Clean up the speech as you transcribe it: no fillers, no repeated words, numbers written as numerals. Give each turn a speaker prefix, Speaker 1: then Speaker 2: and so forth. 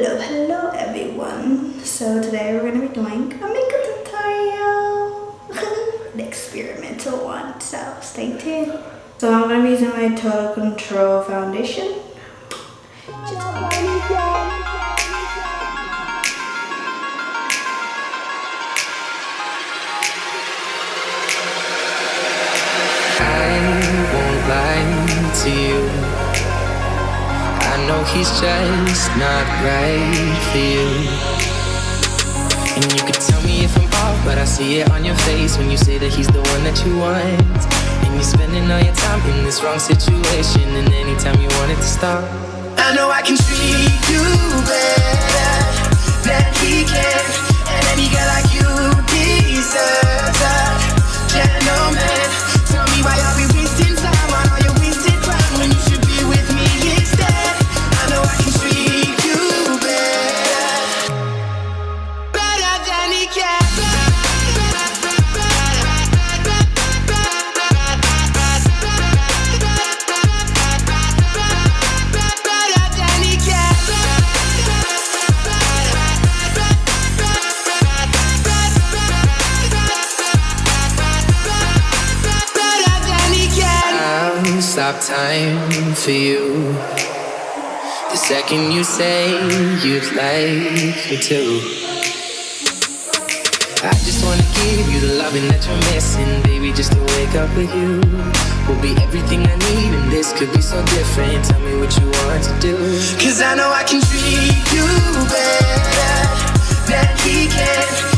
Speaker 1: Hello everyone. So today we're gonna be doing a makeup tutorial. The experimental one, so stay tuned. So I'm gonna be using my Total Control foundation.
Speaker 2: I won't lie to you. I know he's just not right for you. And you can tell me if I'm off, but I see it on your face when you say that he's the one that you want. And you're spending all your time in this wrong situation, and anytime you want it to stop, I know I can treat you better than he can. And any girl like you deserves a gentleman. Tell me why are we wasting time on all your wasted pride when you should be with me instead. I know I can treat you better, better than he can. Stop time for you the second you say you'd like me to. I just wanna give you the loving that you're missing, baby. Just to wake up with you will be everything I need, and this could be so different. Tell me what you want to do, 'cause I know I can treat you better than he can.